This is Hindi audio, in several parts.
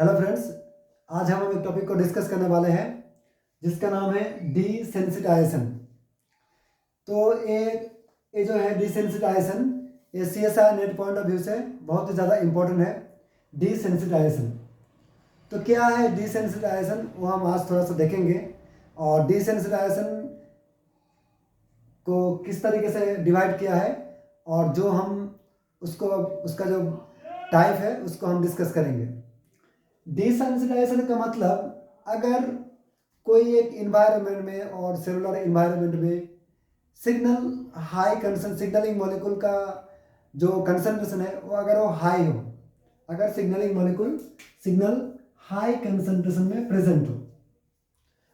हेलो फ्रेंड्स, आज हम एक टॉपिक को डिस्कस करने वाले हैं जिसका नाम है डिसेंसिटाइजेशन। तो ये जो है डिसेंसिटाइजेशन, ये CSI net point of view से बहुत ही ज़्यादा इम्पोर्टेंट है। डिसेंसिटाइजेशन तो क्या है? डिसेंसिटाइजेशन वो हम आज थोड़ा सा देखेंगे, और डिसेंसिटाइजेशन को किस तरीके से डिवाइड किया है, और जो हम उसका जो टाइप है उसको हम डिस्कस करेंगे। डिसेंसिटाइजेशन का मतलब, अगर कोई एक इन्वायरमेंट में और सेलुलर इन्वायरमेंट में सिग्नलिंग मॉलिक्यूल का जो कंसंट्रेशन है वो अगर वो हाई हो, अगर सिग्नल हाई कंसंट्रेशन में प्रेजेंट हो,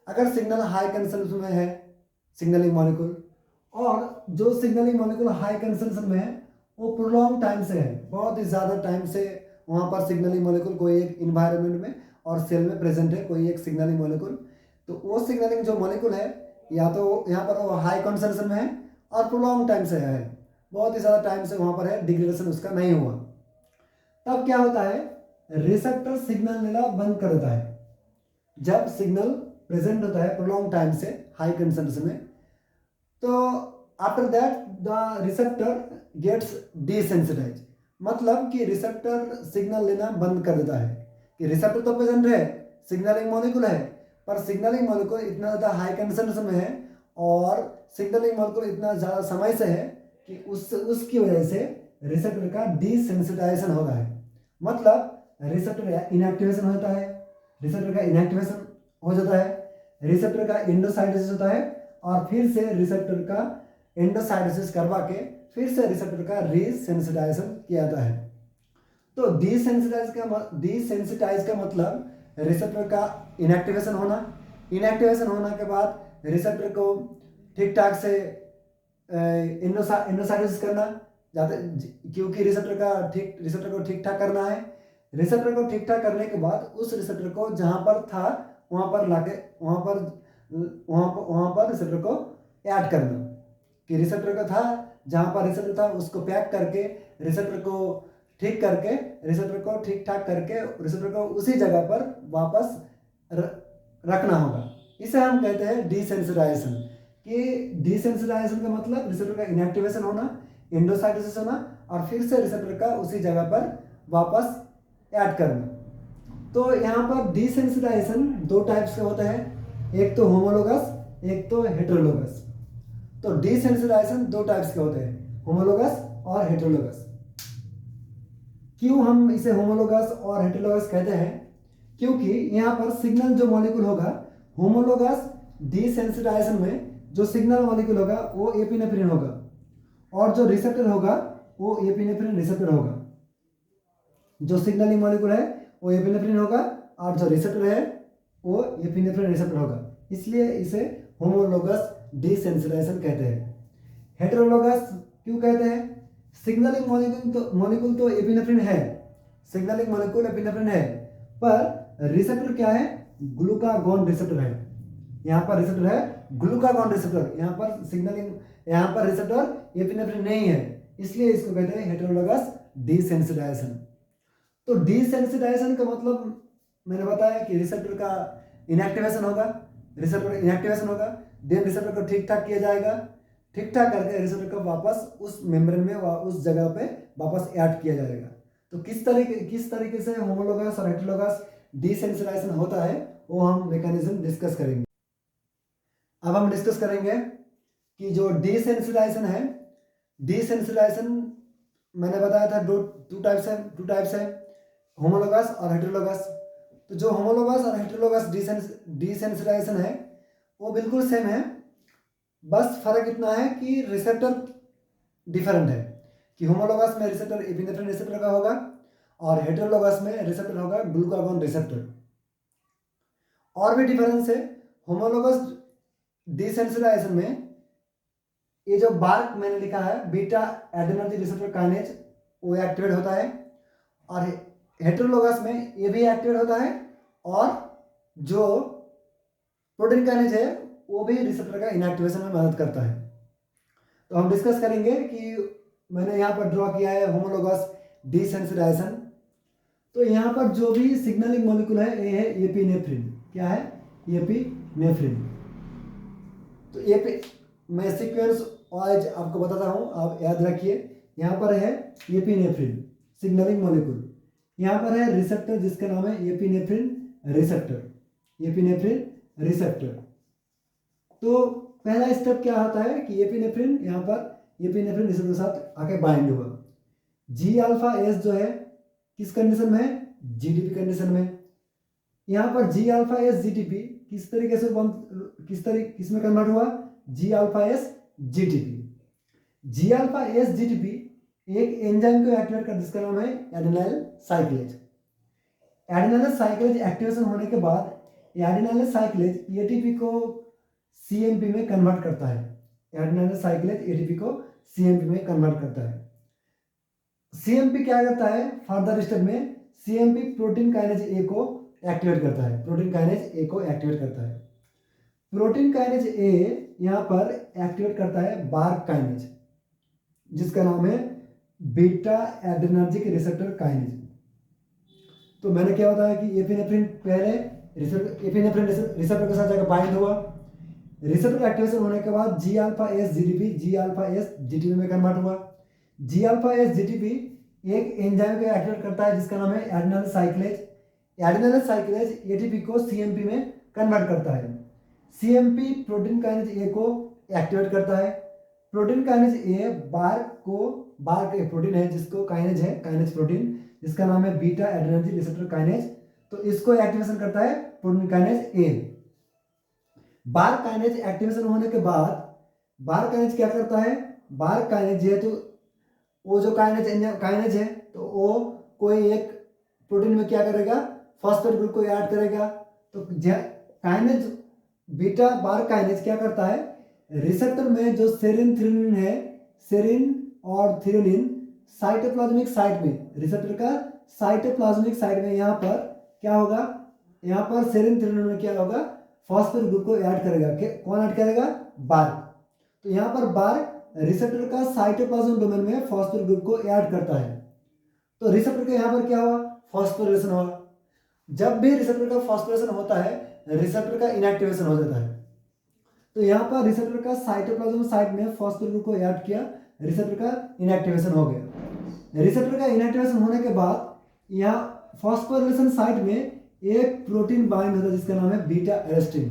अगर सिग्नल हाई कंसंट्रेशन में है सिग्नलिंग मॉलिक्यूल, और जो सिग्नलिंग मॉलिक्यूल हाई कंसंट्रेशन में है वो प्रोलॉन्ग टाइम से है, बहुत ही ज़्यादा टाइम से वहाँ पर सिग्नलिंग मॉलिक्यूल कोई एक इन्वायरमेंट में और सेल में प्रेजेंट है कोई एक सिग्नलिंग मॉलिक्यूल, तो वो सिग्नलिंग जो मॉलिक्यूल है या तो यहाँ पर वो हाई कॉन्सेंट्रेशन में है और प्रोलॉन्ग टाइम से है, बहुत ही ज़्यादा टाइम से वहाँ पर है, डिग्रेडेशन उसका नहीं हुआ, तब क्या होता है? रिसेप्टर सिग्नल लेना बंद कर देता है। जब सिग्नल प्रेजेंट होता है प्रोलॉन्ग टाइम से हाई कंसेंट्रेशन में, तो after that the receptor gets desensitize, मतलब कि रिसेप्टर सिग्नल लेना बंद कर देता है। कि रिसेप्टर तो प्रेजेंट है, सिग्नलिंग मॉलिक्यूल है, पर सिग्नलिंग मॉलिक्यूल इतना ज़्यादा हाई कंसेंट्रेशन में है और सिग्नलिंग मॉलिक्यूल इतना ज़्यादा समय से है कि उसकी वजह से रिसेप्टर का डिसेंसिटाइजेशन हो रहा है। मतलब रिसेप्टर इनएक्टिवेशन होता है, रिसेप्टर का इनएक्टिवेशन हो जाता है, रिसेप्टर का एंडोसाइटोसिस होता है, और फिर से रिसेप्टर का एंडोसाइटोसिस करवा के फिर से रिसेप्टर का रीसेंसिटाइजेशन किया जाता है। तो डिसेंसिटाइज का मतलब रिसेप्टर का इनएक्टिवेशन होना, इनएक्टिवेशन होने के बाद रिसेप्टर को ठीक ठाक से एंडोसाइटोसिस करना, जाते क्योंकि रिसेप्टर को ठीक ठाक करना है। रिसेप्टर को ठीक ठाक करने के बाद उस रिसेप्टर को जहाँ पर था वहाँ पर लाके वहाँ पर रिसेप्टर को ऐड करना, कि रिसेप्टर का था जहाँ पर रिसेप्टर था उसको पैक करके रिसेप्टर को ठीक करके रिसेप्टर को ठीक ठाक करके रिसेप्टर को उसी जगह पर वापस रखना होगा। इसे हम कहते हैं डिसेंसिटाइजेशन। कि डिसेंसिटाइजेशन का मतलब रिसेप्टर का इनएक्टिवेशन होना, एंडोसाइटोसिस होना, और फिर से रिसेप्टर का उसी जगह पर वापस ऐड करना। तो यहाँ पर डिसेंसिटाइजेशन दो टाइप्स के होते हैं, एक तो होमोलोगस, एक तो हेटेरोलोगस। तो डिसेंसिटाइजेशन दो टाइप्स के होते हैं, होमोलोगस और हेटेरोलोगस। क्यों हम इसे होमोलोगस और हेटेरोलोगस कहते हैं? क्योंकि यहाँ पर सिग्नल जो मॉलिक्यूल होगा, होमोलोगस डिसेंसिटाइजेशन में जो सिग्नल मॉलिक्यूल होगा वो एपिनेफ्रिन होगा, और जो रिसेप्टर होगा वो एपिनेफ्रिन रिसेप्टर होगा। जो सिग्नलिंग मॉलिक्यूल है वो एपिनेफ्रिन होगा, और जो रिसेप्टर है वो एपिनेफ्रिन रिसेप्टर होगा, इसलिए इसे होमोलोगस डिसेंसिटाइजेशन कहते हैं। हेटेरोलोगस क्यों कहते हैं? सिग्नलिंग मॉलिक्यूल तो एपिनेफ्रिन है, सिग्नलिंग मॉलिक्यूल एपिनेफ्रिन है, पर रिसेप्टर क्या है? ग्लूकागॉन रिसेप्टर है। यहाँ पर रिसेप्टर है ग्लूकागॉन रिसेप्टर, यहाँ पर रिसेप्टर एपिनेफ्रिन नहीं है, इसलिए इसको कहते हैं हेटेरोलोगस डिसेंसिटाइजेशन। तो डिसेंसिटाइजेशन का मतलब मैंने बताया कि रिसेप्टर का इनएक्टिवेशन होगा, देन रिसेप्टर को ठीक ठाक किया जाएगा, ठीक ठाक करके रिसेप्टर को वापस उस मेम्ब्रेन में उस जगह पे वापस ऐड किया जाएगा। तो किस तरीके से होमोलोगस और हेटेरोलोगस डिसेंसिटाइजेशन होता है वो हम मैकेनिज्म डिस्कस करेंगे। अब हम डिस्कस करेंगे कि जो डिसेंसिटाइजेशन है, डिसेंसिटाइजेशन मैंने बताया था टू टाइप्स है, होमोलोगस और हेटेरोलोगस। तो जो होमोलोगस और हेटेरोलोगस डिसेंसिटाइजेशन है वो बिल्कुल सेम है, बस फर्क इतना है कि रिसेप्टर डिफरेंट है। कि होमोलोगस में रिसेप्टर एपिनेफ्रिन रिसेप्टर का होगा, और हेटेरोलोगस में रिसेप्टर होगा ग्लूकागॉन रिसेप्टर। और भी डिफरेंस है, होमोलोगस डिसेंसिटाइजेशन में ये जो बार्क मैंने लिखा है बीटा एडेनर्जिक रिसेप्टर काइनेज वो एक्टिवेट होता है, और हेटेरोलोगस में ये भी एक्टिवेट होता है, और जो प्रोटीन काइनेज है वो भी रिसेप्टर का इनएक्टिवेशन में मदद करता है। तो हम डिस्कस करेंगे कि मैंने यहाँ पर ड्रॉ किया है होमोलोगस डिसेंसिटाइजेशन। तो यहाँ पर जो भी सिग्नलिंग मॉलिक्यूल है ये है एपिनेफ्रिन। क्या है? एपिनेफ्रिन। तो मैं सीक्वेंस वाइज आपको बताता हूँ, आप याद रखिए। यहाँ पर है एपिनेफ्रिन सिग्नलिंग मॉलिक्यूल, यहाँ पर है रिसेप्टर जिसका नाम है एपिनेफ्रिन रिसेप्टर। Epinephrine receptor. तो पहला स्टेप क्या होता है कि एपिनेफ्रिन यहाँ पर एपिनेफ्रिन रिसेप्टर के साथ आके बाइंड हुआ। जी अल्फा एस जो है किस कंडीशन में है? जीडीपी कंडीशन में। यहाँ पर जी अल्फा एस जीटीपी किस तरीके से किस में कन्वर्ट हुआ? जी अल्फा एस जीटीपी। जी अल्फा एस जीटीपी एक एंजाइम को एक्टिवेट कर जिसका नाम है एडेनाइल साइक्लेज। एडेनाइल साइक्लेज एक्टिवेशन होने के बाद एडेनाइल साइक्लेज एटीपी को सीएमपी में कन्वर्ट करता है। एडेनाइल साइक्लेज एटीपी को सीएमपी में कन्वर्ट करता है। सीएमपी क्या करता है? फर्दर स्टेप में सीएमपी प्रोटीन काइनेज ए को एक्टिवेट करता है। प्रोटीन काइनेज ए को एक्टिवेट करता है। प्रोटीन काइनेज ए यहाँ पर एक्टिवेट करता है बार्क काइनेज जिसका नाम है बीटा एड्रेनर्जिक रिसेप्टर काइनेज। तो मैंने क्या बताया कि एपिनेफ्रिन पहले एपिनेफ्रिन रिसेप्टर के साथ जाकर बाइंड हुआ। रिसेप्टर एक्टिवेशन होने के बाद जी अल्फा एस जीडीपी जी अल्फा एस जीटीपी में कन्वर्ट हुआ। जी अल्फा एस जीटीपी एक एंजाइम को एक्टिवेट करता है जिसका नाम है एडेनाइल साइक्लेज। एडेनाइल साइक्लेज एटीपी को सीएमपी में कन्वर्ट करता है। सीएमपी प्रोटीन काइनेज ए को एक्टिवेट करता है। प्रोटीन काइनेज ए बार्क एक प्रोटीन है जिसको काइनेज प्रोटीन जिसका नाम है बीटा एड्रेनर्जिक रिसेप्टर काइनेज। तो इसको एक्टिवेशन करता है protein kinase A. BARK kinase activation होने के बाद बार्क काइनेज क्या करता है? बार्क काइनेज है तो वो जो काइनेज है तो वो कोई एक प्रोटीन में क्या करेगा? फॉस्फेट ग्रुप को ऐड करेगा। तो काइनेज बीटा बार्क काइनेज क्या करता है? रिसेप्टर में जो सेरिन थ्रेनिन है, सेरिन और थ्रेनिन साइटोप्लाज्मिक साइट में, रिसेप्टर का साइटोप्लाज्मिक साइट में यहाँ पर क्या होगा? यहाँ पर सेरिन थ्रेनिन में क्या होगा? फॉस्फेट ग्रुप को ऐड करेगा। कौन ऐड करेगा? बार्क। तो यहाँ पर बार्क रिसेप्टर का साइटोप्लाज्म डोमेन में फॉस्फेट ग्रुप को ऐड करता है। तो रिसेप्टर का यहाँ पर क्या हुआ? फॉस्फोरिलेशन हुआ। जब भी रिसेप्टर का फॉस्फोरिलेशन होता है रिसेप्टर का इनएक्टिवेशन हो जाता है। तो यहाँ पर रिसेप्टर का साइटोप्लाज्म साइट में फॉस्फेट ग्रुप को ऐड किया, रिसेप्टर का इनएक्टिवेशन हो गया। रिसेप्टर का इनएक्टिवेशन होने के बाद यहाँ फॉस्फोरिलेशन साइट में एक प्रोटीन बाइंड होता है जिसका नाम है बीटा एरेस्टिन।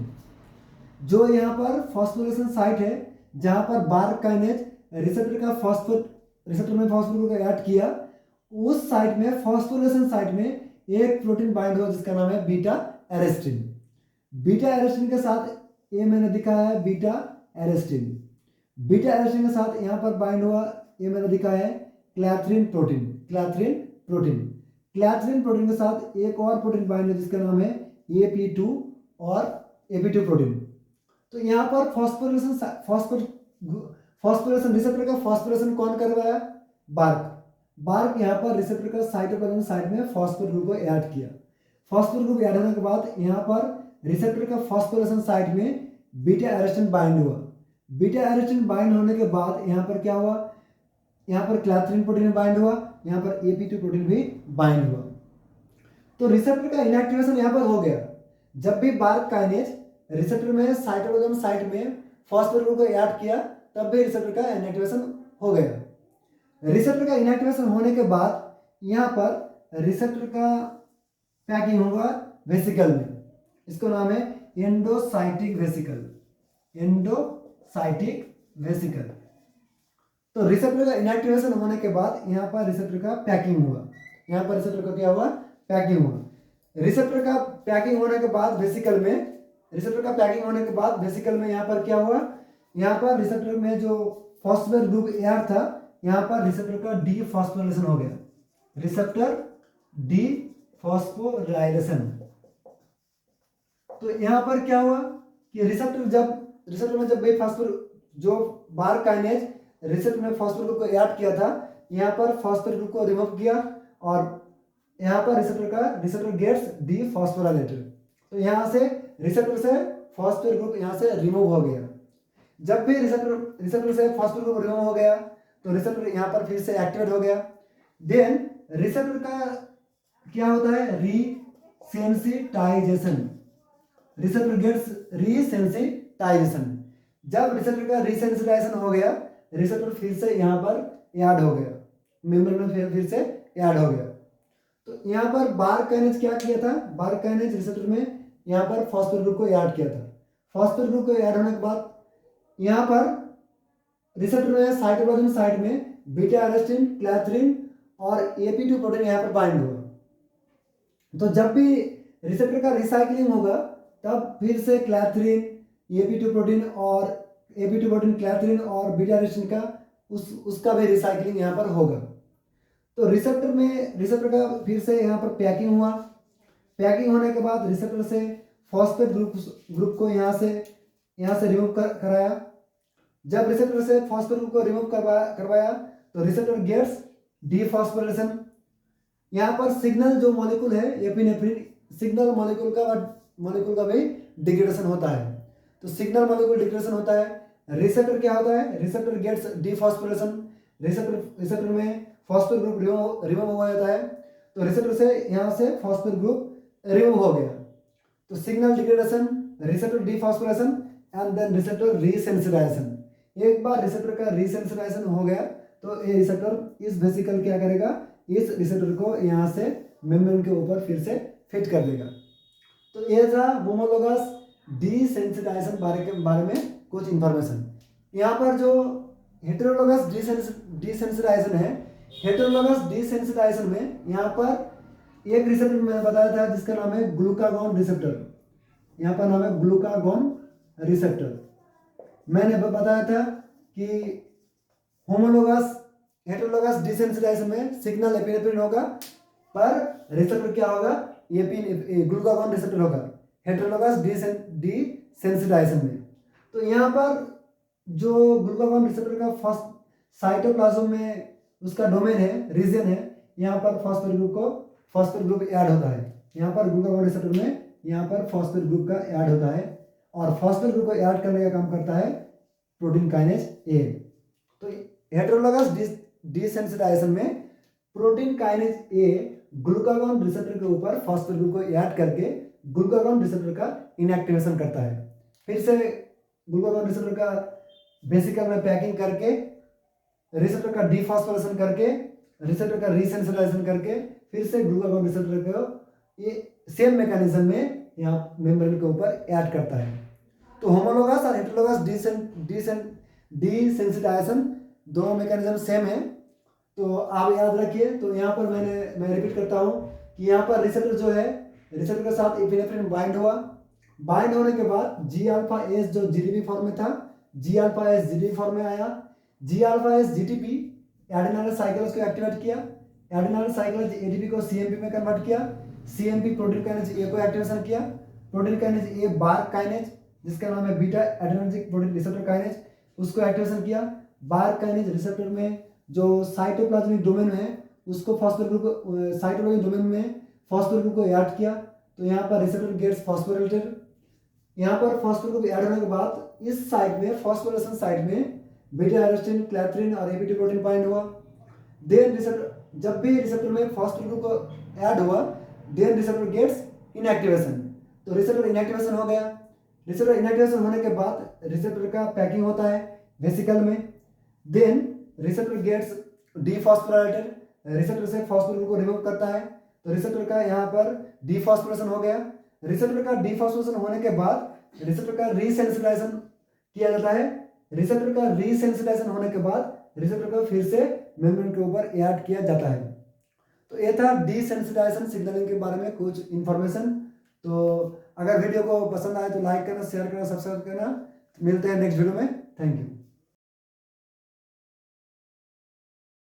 जो यहाँ पर फॉस्फोरिलेशन साइट है जहाँ पर बार्क काइनेज रिसेप्टर में फॉस्फेट ग्रुप को ऐड किया, उस साइट में फॉस्फोरिलेशन साइट में एक प्रोटीन बाइंड हुआ जिसका नाम है बीटा एरेस्टिन। बीटा एरेस्टिन के साथ ये मैंने दिखाया है बीटा एरेस्टिन। बीटा एरेस्टिन के साथ यहाँ पर बाइंड हुआ, ये मैंने दिखाया है क्लैथरिन प्रोटीन। क्लैथरिन प्रोटीन के साथ एक और प्रोटीन बाइंड है जिसका नाम है AP2 और AP2 प्रोटीन। तो यहाँ पर फॉस्फोरिलेशन रिसेप्टर का फॉस्फोरिलेशन कौन करवाया? बार्क यहाँ पर रिसेप्टर का साइटोप्लाज्म साइट में फॉस्फेट ग्रुप को ऐड किया। फॉस्फेट ग्रुप ऐड होने के बाद यहाँ पर रिसेप्टर का फॉस्फोरिलेशन साइट में बीटा एरेस्टिन बाइंड हुआ। बीटा एरेस्टिन बाइंड होने के बाद यहाँ पर क्या हुआ? यहाँ पर क्लैथरिन प्रोटीन बाइंड हुआ, यहाँ पर AP2 प्रोटीन भी बाइंड हुआ। तो रिसेप्टर का इनएक्टिवेशन यहाँ पर हो गया। जब भी बार्क काइनेज रिसेप्टर में साइटोप्लाज्म साइट में फॉस्फेट ग्रुप को ऐड किया तब भी रिसेप्टर का इनएक्टिवेशन हो गया। रिसेप्टर का इनएक्टिवेशन होने के बाद यहाँ पर रिसेप्टर का पैकिंग होगा वेसिकल में। इसको नाम है एंडोसाइटिक वेसिकल। तो रिसेप्टर का इनएक्टिवेशन होने के बाद यहाँ पर रिसेप्टर का पैकिंग हुआ। यहाँ पर रिसेप्टर का क्या हुआ? पैकिंग हुआ। रिसेप्टर का पैकिंग होने के बाद वेसिकल में यहाँ पर क्या हुआ? यहाँ पर रिसेप्टर में जो फॉस्फेट ग्रुप ऐड था यहाँ पर रिसेप्टर का डीफॉस्फोराइलेशन हो गया। Receptor dephosphorylation. तो यहाँ पर क्या हुआ कि रिसेप्टर में जब भी जो बार्क काइनेज रिसेप्टर में फॉस्फेट ग्रुप को ऐड किया था यहाँ पर फॉस्फेट ग्रुप को रिमूव किया और यहाँ पर रिसेप्टर गेट्स डीफॉस्फोराइलेटेड। तो यहाँ से रिसेप्टर से फॉस्फेट ग्रुप यहाँ से रिमूव हो गया। जब भी रिसेप्टर से फॉस्फेट ग्रुप रिमूव हो गया तो रिसेप्टर यहाँ पर फिर से एक्टिवेट हो गया। देन रिसेप्टर का क्या होता है रीसेंसिटाइजेशन, रिसेप्टर गेट्स रीसेंसिटाइजेशन। जब रिसेप्टर का रीसेंसिटाइजेशन हो गया, रिसेप्टर फिर से यहाँ पर ऐड हो गया, मेम्ब्रेन में फिर से ऐड हो गया। तो यहाँ पर बारकाइनेज क्या किया था, बारकाइनेज रिसेप्टर में यहाँ पर फॉस्फेट ग्रुप को ऐड किया था। फॉस्फेट ग्रुप को ऐड होने के बाद यहाँ पर रिसेप्टर में साइटोप्लाज्म साइड में बीटा एरोस्टिन, क्लैथरिन और AP2 प्रोटीन यहाँ पर बाइंड होगा। तो जब भी रिसेप्टर का रिसाइकलिंग होगा तब फिर से क्लैथरिन, AP2 प्रोटीन और AP2 प्रोटीन, क्लैथरिन और बीटा एरोस्टिन का उसका भी रिसाइकलिंग यहाँ पर होगा। तो रिसेप्टर का फिर से यहाँ पर पैकिंग हुआ। पैकिंग होने के बाद रिसेप्टर से फॉस्फेट ग्रुप को यहाँ से रिमूव कराया। जब रिसेप्टर से फॉस्फेट ग्रुप को रिमूव करवाया तो रिसेप्टर गेट्स डीफॉस्फोरेशन। यहाँ पर सिग्नल जो मॉलिक्यूल है एपिनेफ्रिन, सिग्नल मॉलिक्यूल का भी डिग्रेडेशन होता है। तो सिग्नल मॉलिक्यूल डिग्रेडेशन होता है। रिसेप्टर क्या होता है, रिसेप्टर गेट्स डीफॉस्फोरेशन। रिसेप्टर में फॉस्फेट ग्रुप रिमूव हो जाता है। तो रिसेप्टर से यहाँ से फॉस्फेट ग्रुप रिमूव हो गया। तो signal degradation, receptor dephosphorylation and then receptor resensitization. एक बार रिसेप्टर का रीसेंसिटाइजेशन हो गया तो ये रिसेप्टर इस वेसिकल क्या करेगा, इस रिसेप्टर को यहाँ से मेम्ब्रेन के ऊपर फिर से फिट कर देगा। तो ये था होमोलोगस डीसेंसिटाइजेशन बारे में कुछ इंफॉर्मेशन। यहाँ पर जो हेटेरोलोगस डीसेंसिटाइजेशन है, हेटेरोलोगस डीसेंसिटाइजेशन में यहाँ पर एक रिसेप्टर मैंने बताया था जिसका नाम है ग्लूकागोन रिसेप्टर। यहाँ पर नाम है ग्लूकागोन रिसेप्टर। मैंने बताया था कि होमोलोगस हेटेरोलोगस डीसेंसिटाइजेशन में सिग्नल एपिनेफ्रिन होगा, पर रिसेप्टर क्या होगा, ग्लूकागोन रिसेप्टर होगा हेटेरोलोगस डीसेंसिटाइजेशन में। तो यहाँ पर जो ग्लूकागोन रिसेप्टर का फर्स्ट साइटोप्लाज्म में उसका डोमेन है, रीजन है, यहाँ पर फॉस्फेट ग्रुप ऐड होता है। यहाँ पर ग्लूकागोन रिसेप्टर में यहाँ पर फॉस्फेट ग्रुप का ऐड होता है और फॉस्फेट ग्रुप को ऐड करने का काम करता है प्रोटीन काइनेज ए। तो हेटेरोलोगस डीसेंसिटाइजेशन में प्रोटीन काइनेज ए ग्लूकागोन रिसेप्टर के ऊपर फॉस्फेट ग्रुप को ऐड करके ग्लूकागोन रिसेप्टर का इनएक्टिवेशन करता है। फिर से ग्लूकागोन रिसेप्टर का वेसिकल में पैकिंग करके रिसेप्टर का डीफॉस्फोरेशन करके रिसेप्टर का रीसेंसिटाइजेशन करके फिर से ग्लूकागोन रिसेप्टर को ये सेम मैकेनिज्म में यहाँ मेम्ब्रेन के ऊपर ऐड करता है। तो होमोलोगस और हेटेरोलोगस डीसेंसिटाइजेशन दोनों मैकेनिज्म सेम है। तो आप याद रखिए। तो यहाँ पर मैं रिपीट करता हूँ कि यहाँ पर रिसेप्टर जो है, रिसेप्टर के साथ एपिनेफ्रिन बाइंड हुआ। बाइंड होने के बाद जी अल्फा एस जो जीडीपी फॉर्म में था, G alpha S GDP form में आया। G alpha S GTP adenyl cyclase को एक्टिवेट किया। एडिनाइल साइक्लेज एटीपी को सीएमपी में कन्वर्ट किया। सीएमपी प्रोटीन काइनेज ए को एक्टिवेशन किया। Protein kinase A bar kinase जिसका नाम है beta adrenergic protein receptor kinase, उसको एक्टिवेशन किया। बार काइनेज रिसेप्टर में जो साइटोप्लाज्मिक डोमेन है उसको फॉस्फेट ग्रुप साइटोप्लाज्मिक डोमेन में फॉस्फेट ग्रुप को ऐड किया। तो यहाँ पर रिसेप्टर गेट्स फॉस्फोरिलेटेड। यहाँ पर फॉस्फेट ग्रुप ऐड होने के बाद इस साइड में फॉस्फोरिलेशन साइड में बीटा एरोस्टिन, क्लैथरिन और AP2 प्रोटीन बाइंड हुआ। देन रिसेप्टर जब भी रिसेप्टर में फॉस्फेट ग्रुप को ऐड हुआ देन रिसेप्टर गेट्स इनएक्टिवेशन। तो रिसेप्टर इनएक्टिवेशन हो गया। रिसेप्टर इनएक्टिवेशन होने के बाद रिसेप्टर का पैकिंग होता है वेसिकल में। Then receptor gets dephosphorylated, receptor से फॉस्फेट ग्रुप को रिमूव करता है। तो रिसेप्टर का यहाँ पर डीफॉस्फोरेशन हो गया। रिसेप्टर का डीफॉस्फोरेशन होने के बाद रिसेप्टर का रीसेंसिटाइजेशन किया जाता है। रिसेप्टर का रीसेंसिटाइजेशन होने के बाद रिसेप्टर को फिर से मेम्ब्रेन के ऊपर ऐड किया जाता है। तो ये था डीसेंसिटाइजेशन सिग्नलिंग के बारे में कुछ इंफॉर्मेशन। तो अगर वीडियो को पसंद आए तो लाइक करना, शेयर करना, सब्सक्राइब करना। मिलते हैं नेक्स्ट वीडियो में। Thank you.